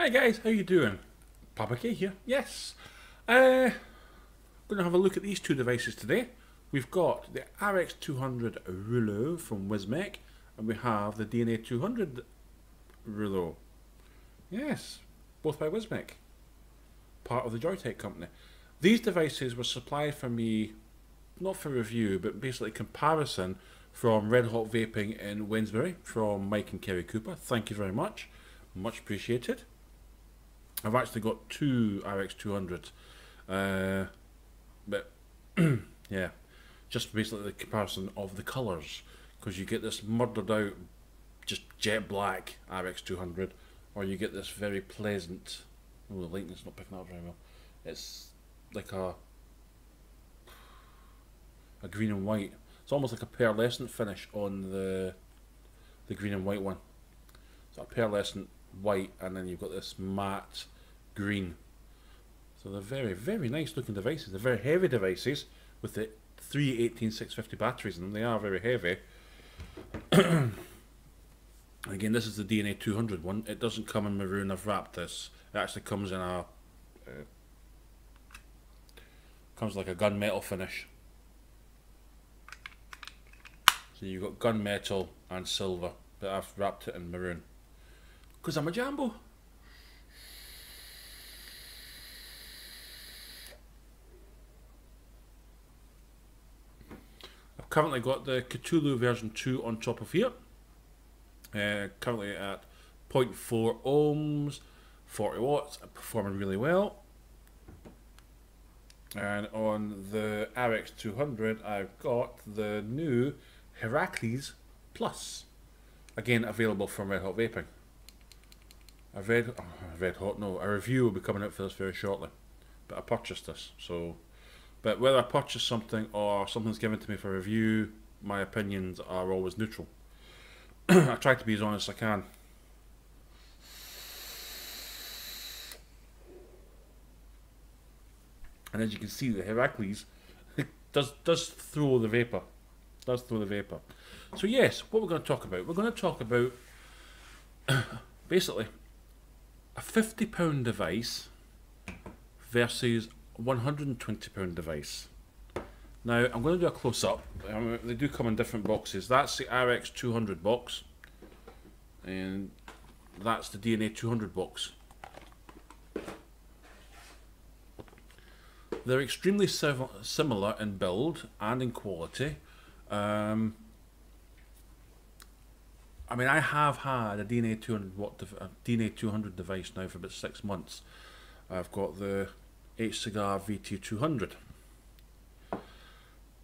Hi guys, how you doing? Papa K here. Yes. Going to have a look at these two devices today. We've got the RX200 Reuleaux from Wismec, and we have the DNA200 Reuleaux. Yes, both by Wismec, part of the Joytech company. These devices were supplied for me, not for review, but basically comparison from Red Hot Vaping in Wednesbury from Mike and Kerry Cooper. Thank you very much. Much appreciated. I've actually got two RX200s, but yeah, just basically the comparison of the colours, because you get this murdered out, just jet black RX200, or you get this very pleasant. Oh, the lighting's not picking up very well. It's like a green and white. It's almost like a pearlescent finish on the green and white one. So a pearlescent white, and then you've got this matte green. So they're very, very nice looking devices. They're very heavy devices with the three 18650 batteries in them. They are very heavy. Again, this is the DNA200 one. It doesn't come in maroon. I've wrapped this. It actually comes in a comes like a gunmetal finish. So you've got gunmetal and silver, but I've wrapped it in maroon because I'm a Jambo. I've currently got the Cthulhu version 2 on top of here. Currently at 0.4 ohms, 40 watts, performing really well. And on the RX200, I've got the new Heracles Plus, again available from Red Hot Vaping. A review will be coming out for this very shortly, but I purchased this. So, but whether I purchase something or something's given to me for review, my opinions are always neutral. I try to be as honest as I can. And as you can see, the Heracles does throw the vapor. Does throw the vapor. So yes, what we're going to talk about. We're going to talk about basically a £50 device versus a £120 device. Now I'm going to do a close-up. They do come in different boxes. That's the RX200 box, and that's the DNA200 box. They're extremely similar in build and in quality. I mean, I have had a DNA200 device now for about 6 months. I've got the H-Cigar VT200.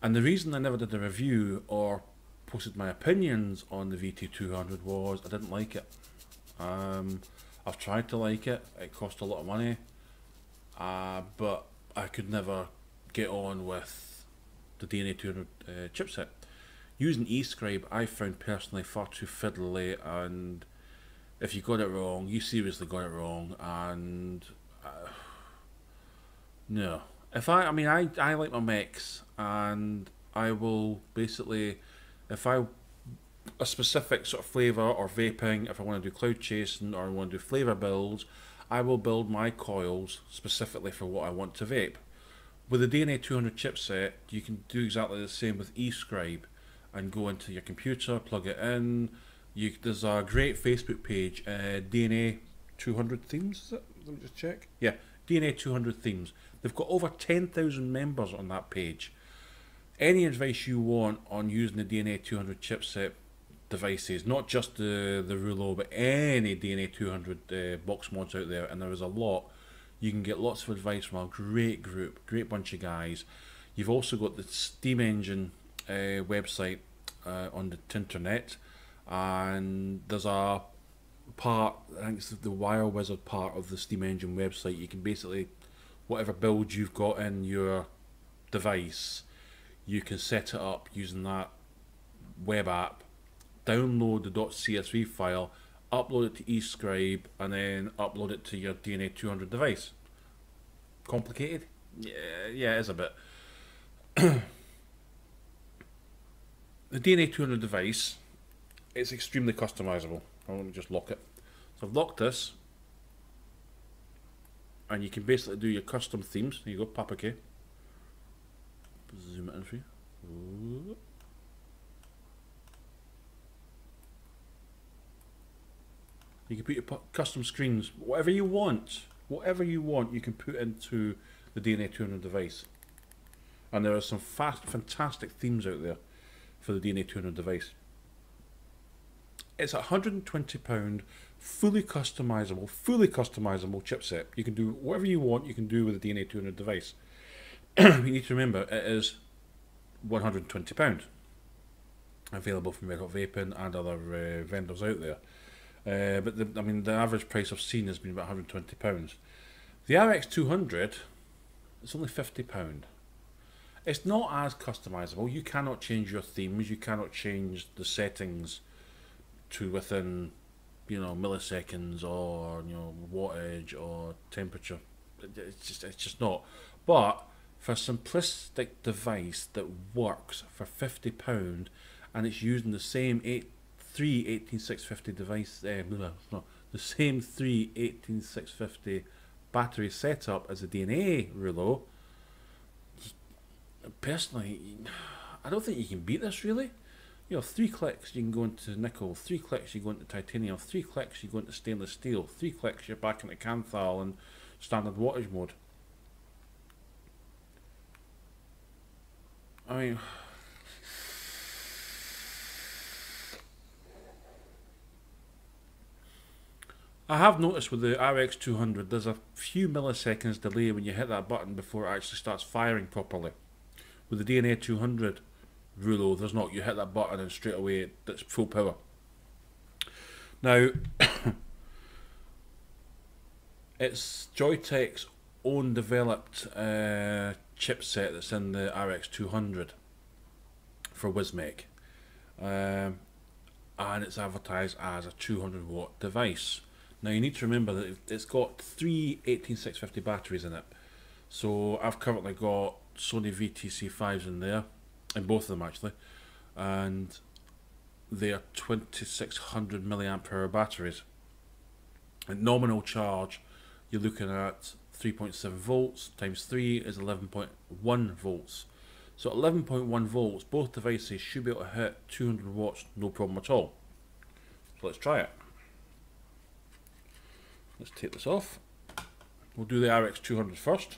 And the reason I never did a review or posted my opinions on the VT200 was I didn't like it. I've tried to like it. It cost a lot of money. But I could never get on with the DNA200 chipset. Using eScribe, I found personally far too fiddly, and if you got it wrong, you seriously got it wrong. And no, I mean I like my mix, and I will basically, if a specific sort of flavour or vaping, if I want to do cloud chasing or I want to do flavour builds, I will build my coils specifically for what I want to vape. With the DNA200 chipset, you can do exactly the same with eScribe and go into your computer, plug it in. There's a great Facebook page, DNA200 Themes, is it? Let me just check. Yeah, DNA200 Themes. They've got over 10,000 members on that page. Any advice you want on using the DNA200 chipset devices, not just the Reuleaux, but any DNA200 box mods out there, and there is a lot. You can get lots of advice from a great group, great bunch of guys. You've also got the Steam Engine website on the internet, and there's a part, I think it's the Wire Wizard part of the Steam Engine website. You can basically, whatever build you've got in your device, you can set it up using that web app, download the .csv file, upload it to eScribe, and then upload it to your DNA200 device. Complicated? Yeah, it is a bit. The DNA200 device, it's extremely customizable. Let me just lock it. So I've locked this. and you can basically do your custom themes. There you go, Papa K. Zoom it in for you. Ooh. You can put your custom screens, whatever you want, you can put into the DNA200 device. And there are some fantastic themes out there for the DNA200 device. It's a £120 fully customizable chipset. You can do whatever you want, you can do with the DNA200 device. You need to remember, it is £120. Available from Red Hot Vaping and other vendors out there. But the average price I've seen has been about £120. The RX200, it's only £50. It's not as customizable. You cannot change your themes. You cannot change the settings to within, milliseconds or wattage or temperature. It's just not. But for a simplistic device that works for £50 and it's using the same 18650 device, the same 18650 battery setup as a DNA Reuleaux. Personally, I don't think you can beat this really. 3 clicks you can go into nickel, 3 clicks you go into titanium, 3 clicks you go into stainless steel, 3 clicks you're back into Canthal and standard wattage mode. I mean, I have noticed with the RX200 there's a few milliseconds delay when you hit that button before it actually starts firing properly. With the DNA200 Reuleaux, there's not. You hit that button and straight away it's full power. Now, it's Joyetech's own developed chipset that's in the RX200 for Wismec. And it's advertised as a 200 watt device. Now you need to remember that it's got 3 18650 batteries in it. So I've currently got Sony VTC5s in there, in both of them actually, and they are 2600 milliamp hour batteries. At nominal charge, you're looking at 3.7 volts times 3 is 11.1 volts. So 11.1 volts, both devices should be able to hit 200 watts, no problem at all. So let's try it. Let's take this off. We'll do the RX200 first.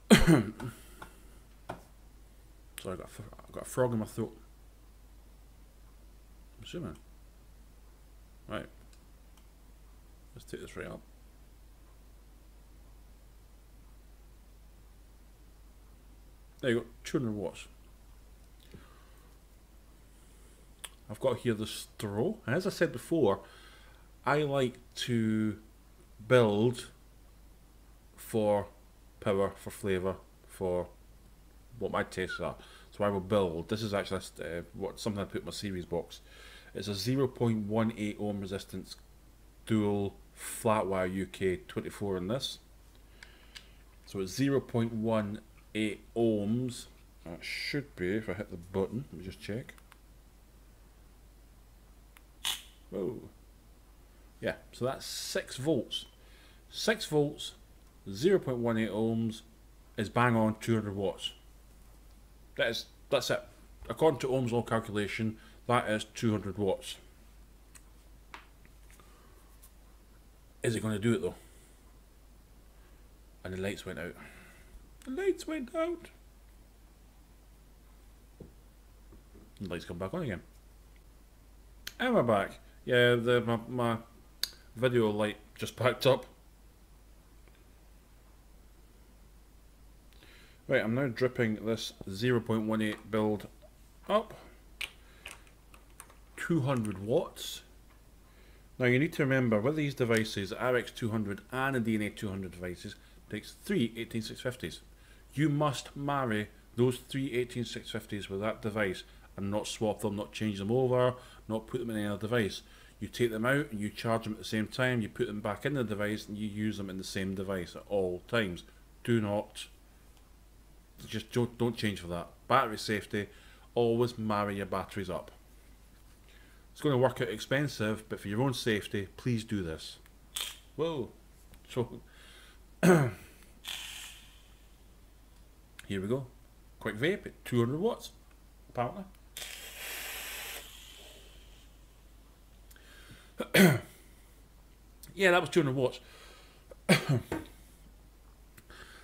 Sorry, I got a frog in my throat. I'm assuming. Right. Let's take this right up. There you go, 200 watts. I've got here the straw. And as I said before, I like to build for power, for flavour, for what my tastes are. So I will build. This is actually something I put in my series box. It's a 0.18 ohm resistance dual flat wire UK 24 in this. So it's 0.18 ohms. That should be, if I hit the button, let me just check. Whoa. Yeah, so that's 6 volts. 6 volts, 0.18 ohms is bang on 200 watts. That's it. According to Ohm's law calculation, that is 200 watts. Is it going to do it though? And the lights went out. The lights went out. The lights come back on again. And we're back. Yeah, my video light just packed up. Right, I'm now dripping this 0.18 build up. 200 watts. Now you need to remember, with these devices, the RX200 and the DNA200 devices, takes 3 18650s. You must marry those 3 18650s with that device and not swap them, not change them over, not put them in any other device. You take them out and you charge them at the same time, you put them back in the device and you use them in the same device at all times. Do not, just don't change for that. Battery safety, always marry your batteries up. It's going to work out expensive, but for your own safety, please do this. Whoa. So, here we go. Quick vape at 200 watts, apparently. Yeah, that was 200 watts.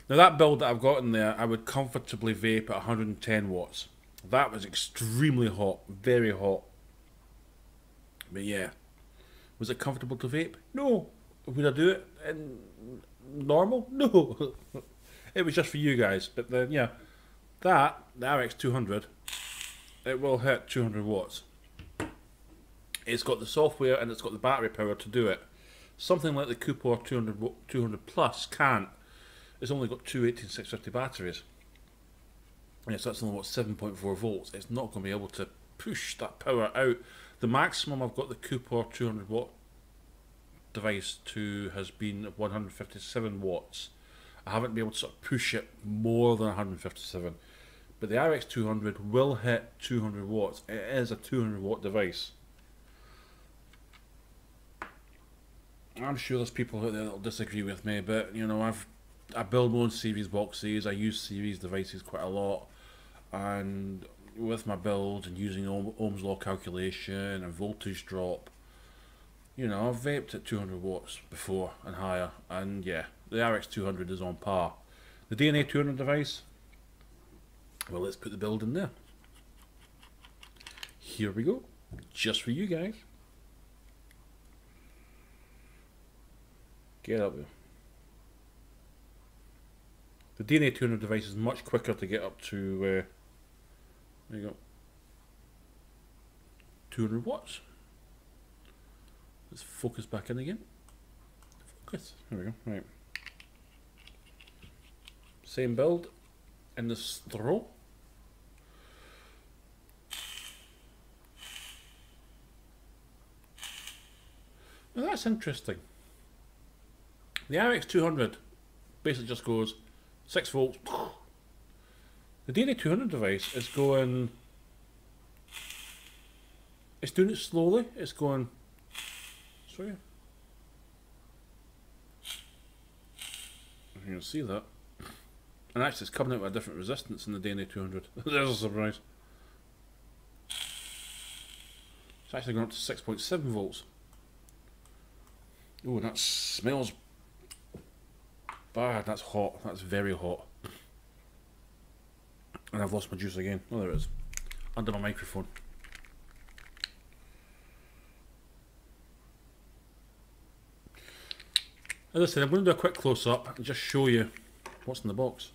Now that build that I've got in there, I would comfortably vape at 110 watts. That was extremely hot, very hot. But yeah, was it comfortable to vape? No. Would I do it in normal? No. It was just for you guys. But then, yeah, the RX200, it will hit 200 watts. It's got the software and it's got the battery power to do it. Something like the Cooper 200 Plus can't. It's only got two 18650 batteries. Yes, that's only what, 7.4 volts. It's not going to be able to push that power out. The maximum I've got the Cooper 200 watt device to has been 157 watts. I haven't been able to sort of push it more than 157. But the RX200 will hit 200 watts. It is a 200 watt device. I'm sure there's people out there that will disagree with me, but you know, I build my own series boxes, I use series devices quite a lot, and with my build and using Ohm's law calculation and voltage drop, you know, I've vaped at 200 watts before and higher, and yeah, the RX200 is on par. The DNA200 device, well, let's put the build in there. Here we go, just for you guys. Get up there. The DNA200 device is much quicker to get up to, there you go, 200 watts. Let's focus back in again. Focus, there we go, right. Same build in the straw. Now that's interesting. The RX200 basically just goes 6 volts. The DNA200 device is going, it's doing it slowly, it's going, sorry, you can see that, and actually it's coming out with a different resistance in the DNA200. There's a surprise. It's actually going up to 6.7 volts. Oh, that smells bad. That's hot. That's very hot. And I've lost my juice again. Oh, there it is. Under my microphone. As I said, I'm going to do a quick close-up and just show you what's in the box.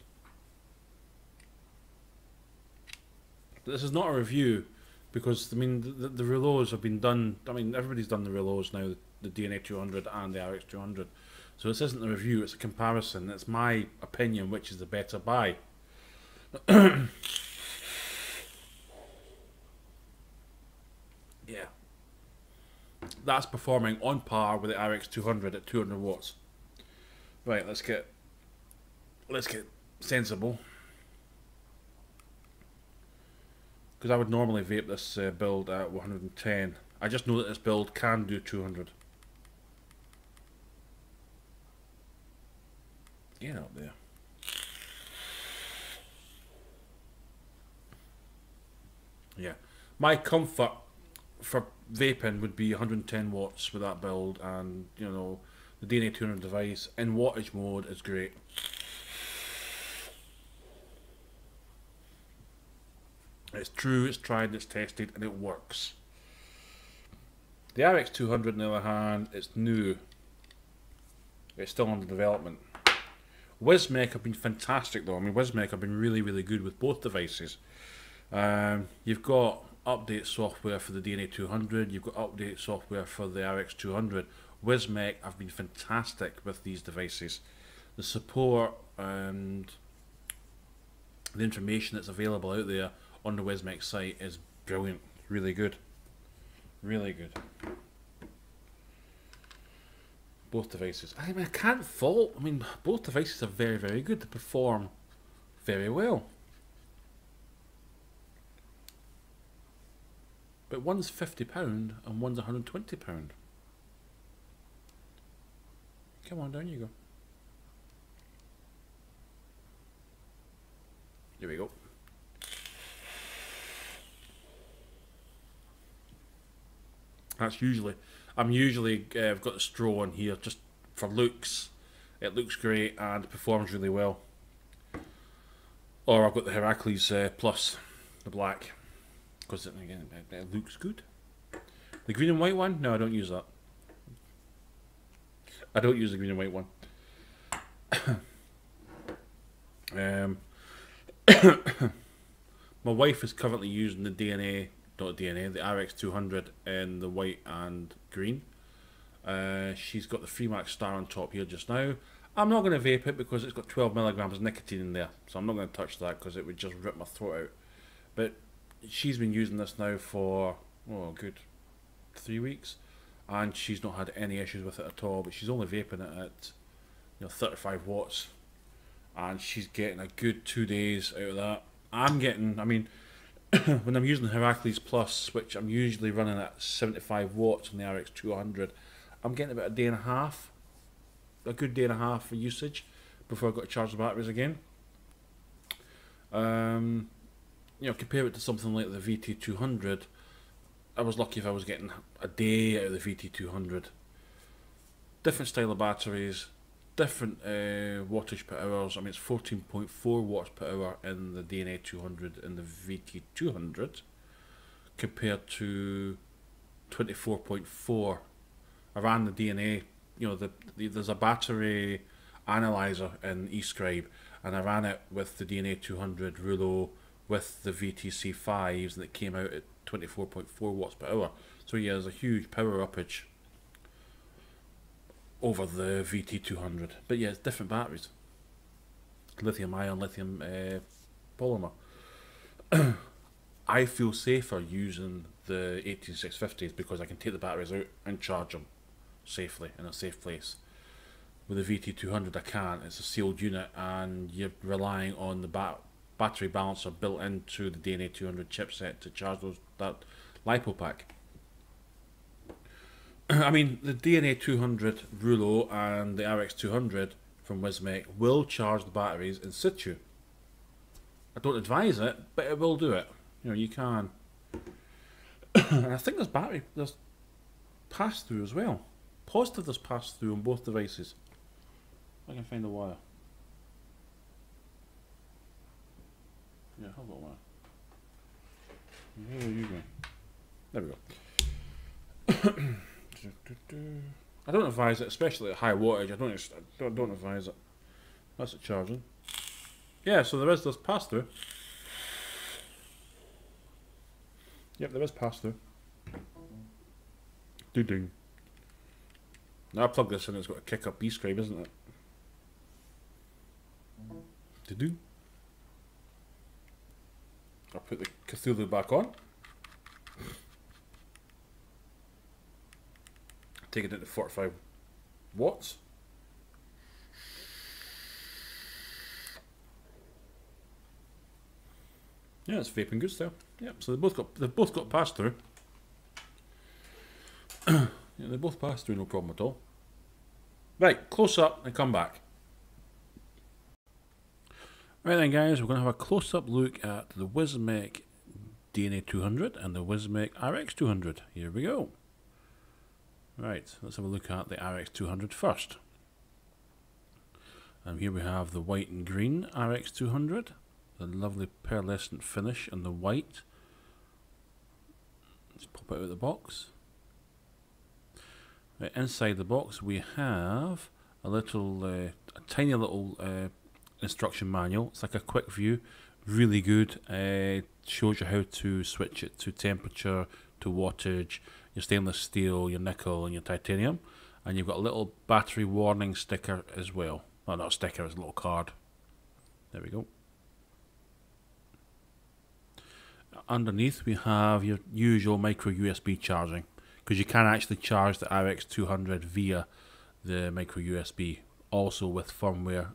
But this is not a review, because, I mean, the Reuleaux have been done. I mean, everybody's done the Reuleaux now, the DNA200 and the RX200. So this isn't a review, it's a comparison. It's my opinion which is the better buy. Yeah. That's performing on par with the RX200 at 200 watts. Right, let's get sensible. Because I would normally vape this build at 110. I just know that this build can do 200. Get up there. Yeah. My comfort for vaping would be 110 watts with that build, and you know, the DNA200 device in wattage mode is great. It's true, it's tried, it's tested, and it works. The RX200 on the other hand, it's new. It's still under development. Wismec have been fantastic though. I mean, Wismec have been really, really good with both devices. You've got update software for the DNA200, you've got update software for the RX200. Wismec have been fantastic with these devices. The support and the information that's available out there on the Wismec site is brilliant. Really good. Really good. Both devices. I mean, I can't fault. I mean, both devices are very, very good. They perform very well. But one's £50 and one's £120. Come on, down you go. Here we go. That's usually, I've got the straw on here just for looks. It looks great and performs really well. Or I've got the Heracles Plus, the black, because it looks good. The green and white one? No, I don't use that. I don't use the green and white one. My wife is currently using the the RX200 in the white and green. She's got the Freemax Star on top here just now. I'm not going to vape it because it's got 12 milligrams of nicotine in there, so I'm not going to touch that because it would just rip my throat out. But she's been using this now for, oh, a good 3 weeks, and she's not had any issues with it at all. But she's only vaping it at 35 watts, and she's getting a good 2 days out of that. I'm getting, I mean, when I'm using the Heracles Plus, which I'm usually running at 75 watts on the RX200, I'm getting about a day and a half, a good day and a half of usage before I've got to charge the batteries again. Compare it to something like the VT200. I was lucky if I was getting a day out of the VT200. Different style of batteries, different wattage per hours. I mean, it's 14.4 watts per hour in the DNA200 and the VT200 compared to 24.4. I ran the DNA, there's a battery analyzer in eScribe, and I ran it with the DNA200 Reuleaux with the VTC5s, and it came out at 24.4 watts per hour. So yeah, there's a huge power uppage over the VT200. But yeah, it's different batteries. Lithium ion, lithium polymer. I feel safer using the 18650s because I can take the batteries out and charge them safely in a safe place. With the VT200 I can't. It's a sealed unit and you're relying on the battery balancer built into the DNA200 chipset to charge that LiPo pack. I mean, the DNA200 Reuleaux and the RX200 from Wismec will charge the batteries in situ. I don't advise it, but it will do it. You can. And I think there's pass-through as well. Positive there's pass-through on both devices. If I can find the wire. Yeah, I've got a wire. Where are you going? There we go. I don't advise it, especially at high wattage. I don't advise it. That's it charging. Yeah, so there is this pass-through. Yep, there is pass-through. Ding. Now I plug this in, it's got a kick-up eScribe, isn't it? Do. I'll put the Cthulhu back on. Take it into 45 watts. Yeah, it's vaping good still. Yep, so they've both got pass through. Yeah, they both pass through, no problem at all. Right, close up and come back. Right then guys, we're going to have a close-up look at the Wismec DNA200 and the Wismec RX200. Here we go. Right, let's have a look at the RX200 first. And here we have the white and green RX200. The lovely pearlescent finish on the white. Let's pop it out of the box. Right, inside the box we have a tiny little instruction manual. It's like a quick view, really good. Shows you how to switch it to temperature, to wattage, your stainless steel, your nickel and your titanium, and you've got a little battery warning sticker as well. Well, not a sticker, it's a little card. There we go. Underneath we have your usual micro USB charging, because you can actually charge the RX200 via the micro USB, also with firmware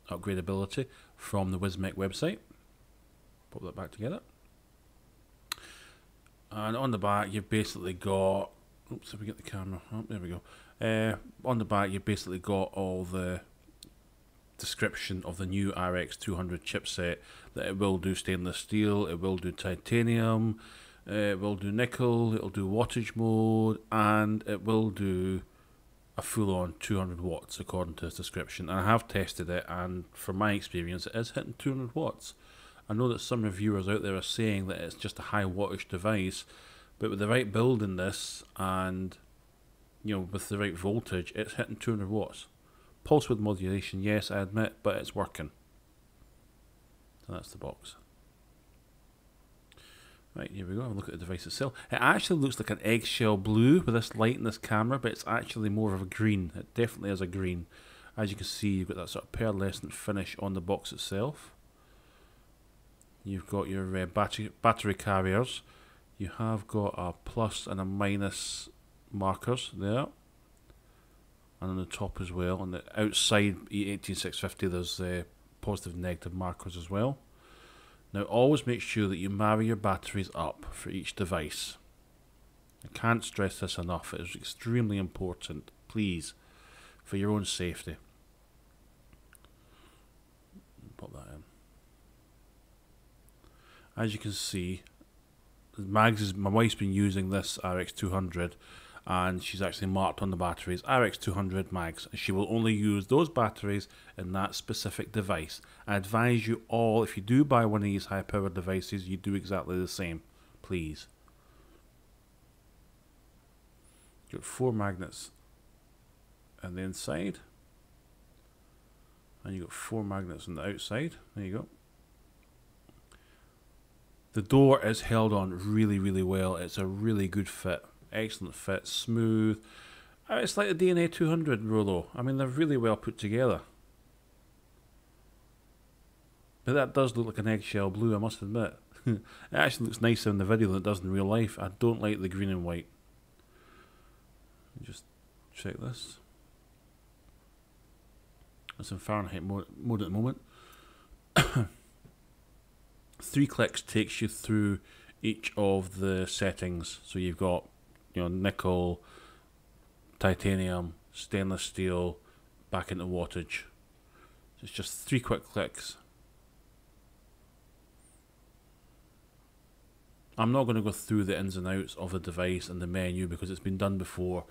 upgradability from the Wismec website. Pop that back together. And on the back you've basically got Oops, if we get the camera. Oh, there we go. On the back, you basically got all the description of the new RX200 chipset, that it will do stainless steel, it will do titanium, it will do nickel, it will do wattage mode, and it will do a full-on 200 watts according to its description. And I have tested it, and from my experience, it is hitting 200 watts. I know that some reviewers out there are saying that it's just a high wattage device, but with the right build in this, and with the right voltage, it's hitting 200 watts. Pulse width modulation, yes, I admit, but it's working. So that's the box. Right, here we go. Have a look at the device itself. It actually looks like an eggshell blue with this light in this camera, but it's actually more of a green. It definitely is a green. As you can see, you've got that sort of pearlescent finish on the box itself. You've got your battery carriers. You have got a plus and a minus markers there. And on the top as well. On the outside E18650 there's positive and negative markers as well. Now always make sure that you marry your batteries up for each device. I can't stress this enough. It is extremely important, please, for your own safety. Pop that in. As you can see, my wife's been using this RX200, and she's actually marked on the batteries RX200 mags. She will only use those batteries in that specific device. I advise you all, if you do buy one of these high powered devices, you do exactly the same, please. You've got 4 magnets on the inside, and you've got 4 magnets on the outside. There you go. The door is held on really, really well. It's a really good fit. Excellent fit, smooth. It's like the DNA200 Reuleaux. I mean, they're really well put together. But that does look like an eggshell blue, I must admit. It actually looks nicer in the video than it does in real life. I don't like the green and white. Just check this. It's in Fahrenheit mode at the moment. 3 clicks takes you through each of the settings. So you've got nickel, titanium, stainless steel, back into wattage. So it's just 3 quick clicks. I'm not going to go through the ins and outs of the device and the menu because it's been done before.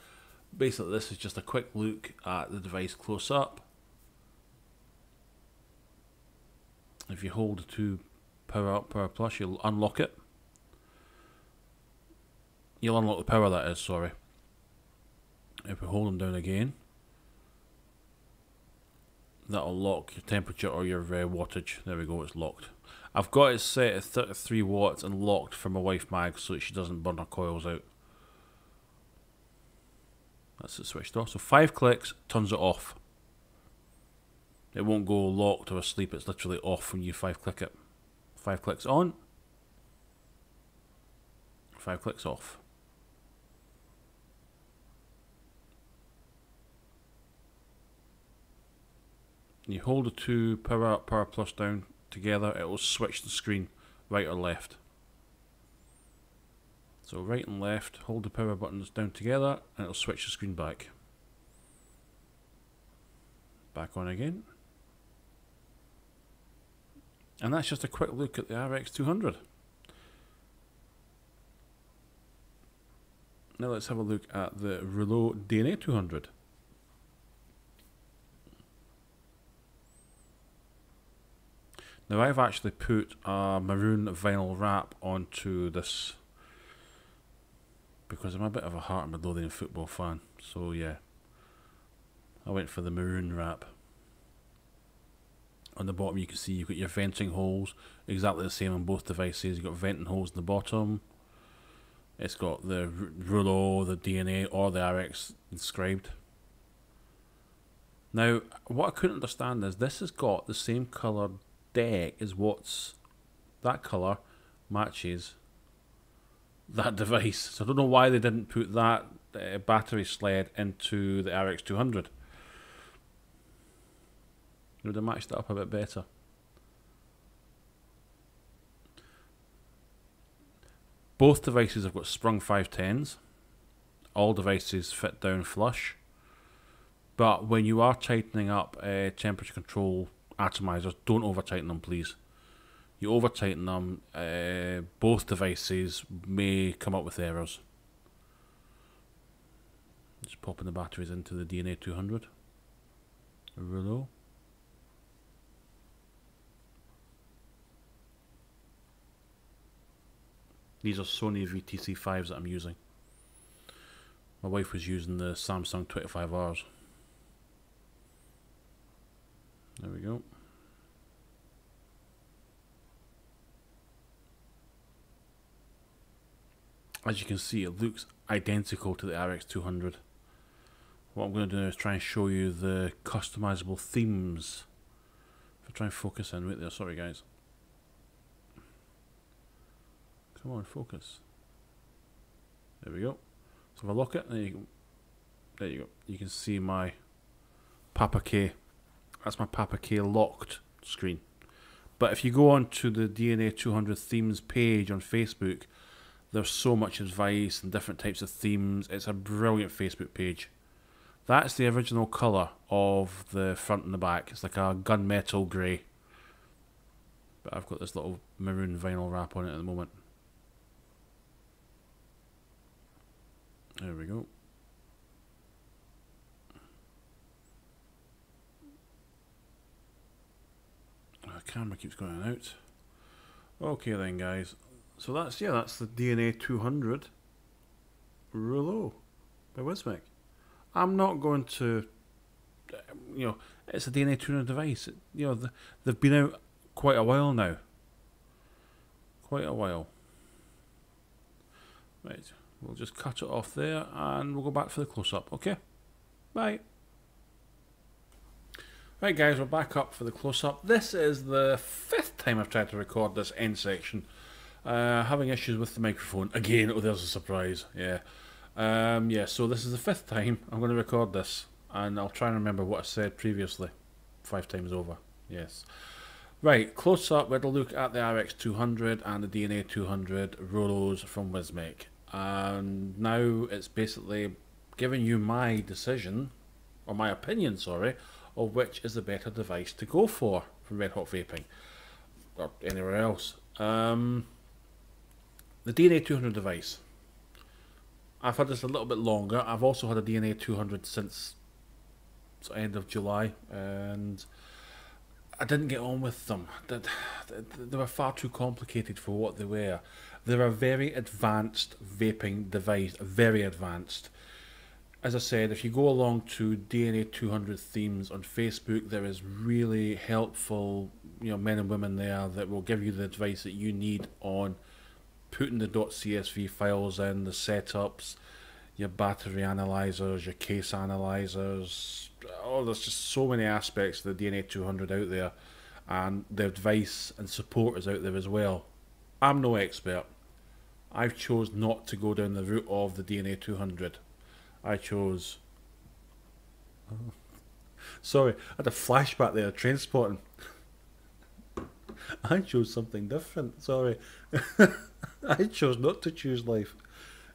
Basically, this is just a quick look at the device close up. If you hold the 2 power up, power plus, you'll unlock it. You'll unlock the power, that is, sorry. If we hold them down again, that'll lock your temperature or your wattage. There we go, it's locked. I've got it set at 33 watts and locked for my wife Mag so that she doesn't burn her coils out. That's it switched off. So 5 clicks turns it off. It won't go locked or asleep, it's literally off when you 5 click it. 5 clicks on, 5 clicks off. You hold the 2 power up, power plus down together, it will switch the screen right or left. So right and left, hold the power buttons down together and it'll switch the screen back. Back on again. And that's just a quick look at the RX200. Now let's have a look at the Reuleaux DNA-200. Now I've actually put a maroon vinyl wrap onto this because I'm a bit of a Heart of Midlothian football fan, so yeah, I went for the maroon wrap. On the bottom you can see you've got your venting holes, exactly the same on both devices. You've got venting holes in the bottom. It's got the Reuleaux, the DNA or the RX inscribed. Now what I couldn't understand is this has got the same colour deck as what's that colour matches that device. So I don't know why they didn't put that battery sled into the RX200. They would have matched that up a bit better. Both devices have got sprung 510s. all devices fit down flush. But when you are tightening up temperature control atomizers, don't over tighten them, please. You over tighten them, both devices may come up with errors. Just popping the batteries into the DNA200 Reuleaux. These are Sony VTC5s that I'm using. My wife was using the Samsung 25Rs. There we go. As you can see, it looks identical to the RX200. What I'm going to do now is try and show you the customizable themes. If I try and focus in, wait there, sorry guys. Come on, focus. There we go. So if I lock it, there you go. You can see my Papa K. That's my Papa K locked screen. But if you go on to the DNA200 themes page on Facebook, there's so much advice and different types of themes. It's a brilliant Facebook page. That's the original colour of the front and the back. It's like a gunmetal grey. But I've got this little maroon vinyl wrap on it at the moment. There we go. The camera keeps going out. Okay then guys. So that's the DNA200 Reuleaux by Wismec. I'm not going to, it's a DNA200 device. They've been out quite a while now. Quite a while. Right, we'll just cut it off there and we'll go back for the close-up, okay? Bye. Right guys, we're back up for the close-up. This is the 5th time I've tried to record this end section. Having issues with the microphone. Again, oh there's a surprise, yeah. So this is the 5th time I'm going to record this, and I'll try and remember what I said previously. 5 times over, yes. Right, close up, we're going to look at the RX200 and the DNA200 Reuleaux from Wismec. And now it's basically giving you my decision, or my opinion, sorry, of which is the better device to go for Red Hot Vaping, or anywhere else. The DNA200 device. I've had this a little bit longer. I've also had a DNA200 since the end of July, and I didn't get on with them. They were far too complicated for what they were. They're a very advanced vaping device, very advanced. As I said, if you go along to DNA200 themes on Facebook, there is really helpful, men and women there that will give you the advice that you need on putting the .csv files in, the setups, your battery analyzers, your case analyzers. Oh, there's just so many aspects of the DNA200 out there, and the advice and support is out there as well. I'm no expert. I've chose not to go down the route of the DNA200. I chose... Oh. Sorry, I had a flashback there, train spotting. I chose something different, sorry. I chose not to choose life.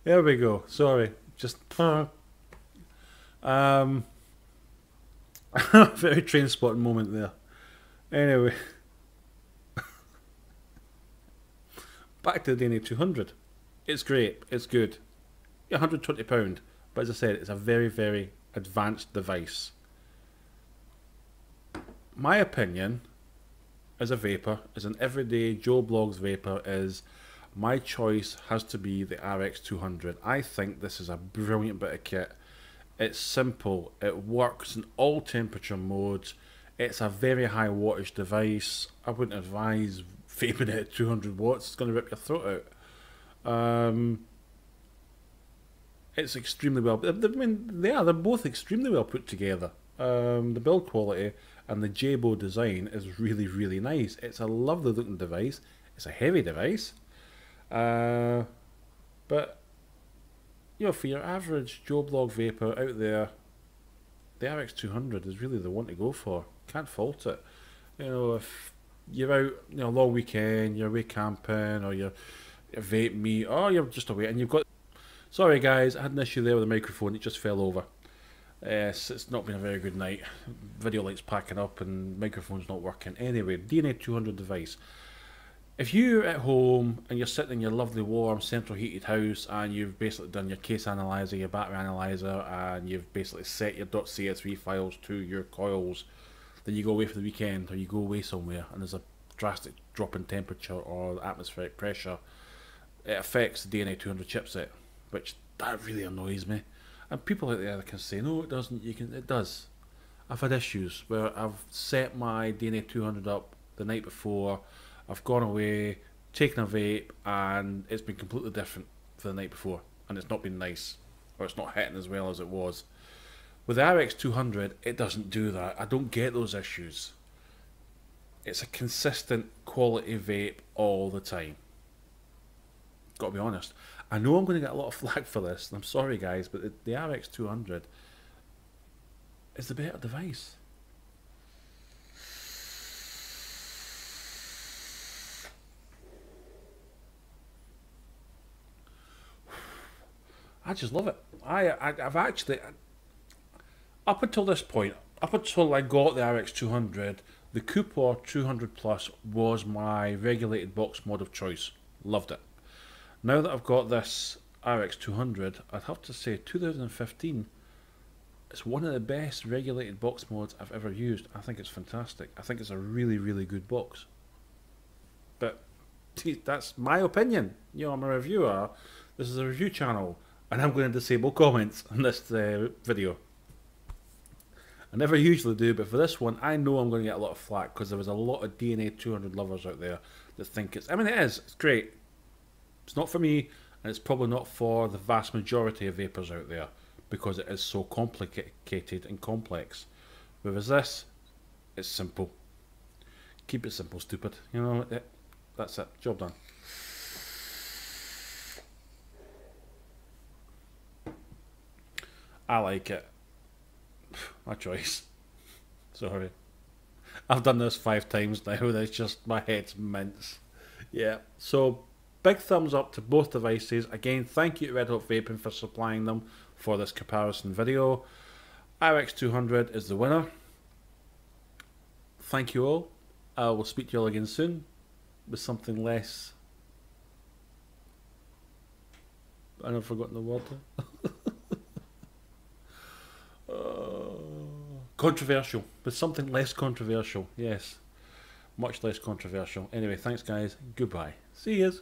There we go, sorry. Just... very train spotting moment there. Anyway. Back to the DNA200. It's great, it's good. £120. But as I said, it's a very, very advanced device. My opinion, as a vapor, as an everyday Joe Blogs vapor, is my choice has to be the RX200. I think this is a brilliant bit of kit. It's simple, it works in all temperature modes, it's a very high wattage device. I wouldn't advise vaping it at 200 watts, it's going to rip your throat out. It's extremely well, I mean, they're both extremely well put together. The build quality and the Jabo design is really, really nice. It's a lovely looking device. It's a heavy device. But, for your average Joe Blog vapor out there, the RX200 is really the one to go for. Can't fault it. If you're out, long weekend, you're away camping, or you're vape meet, or you're just away, and you've got Sorry guys, I had an issue there with the microphone, it just fell over. It's not been a very good night. Video light's packing up and microphone's not working. Anyway, DNA200 device. If you're at home and you're sitting in your lovely warm central heated house and you've basically done your case analyzer, your battery analyzer, and you've basically set your .csv files to your coils, then you go away for the weekend or you go away somewhere and there's a drastic drop in temperature or atmospheric pressure, it affects the DNA200 chipset, which that really annoys me. And people out there can say, no, it doesn't. It does. I've had issues where I've set my DNA200 up the night before, I've gone away, taken a vape, and it's been completely different for the night before, and it's not been nice, or it's not hitting as well as it was. With the RX200, it doesn't do that. I don't get those issues. It's a consistent quality vape all the time. Got to be honest. I know I'm going to get a lot of flack for this, and I'm sorry guys, but the RX200 is the better device. I just love it. I've actually, up until this point, up until I got the RX200, the Cooper 200 Plus was my regulated box mod of choice. Loved it. Now that I've got this RX200, I'd have to say 2015, it's one of the best regulated box mods I've ever used. I think it's fantastic. I think it's a really, really good box. But that's my opinion. You know, I'm a reviewer. This is a review channel, and I'm going to disable comments on this video. I never usually do, but for this one, I know I'm going to get a lot of flack because there was a lot of DNA200 lovers out there that think it's... I mean, it is. It's great. It's not for me, and it's probably not for the vast majority of vapors out there because it is so complicated and complex. Whereas this, it's simple. Keep it simple, stupid. You know, that's it. Job done. I like it. My choice. Sorry. I've done this 5 times now. It's just, my head's mince. Yeah. So, big thumbs up to both devices. Again, thank you to Red Hot Vaping for supplying them for this comparison video. RX200 is the winner. Thank you all. I will speak to you all again soon with something less... I've forgotten the word. Controversial, but something less controversial. Yes, much less controversial. Anyway, thanks guys. Goodbye. See yous.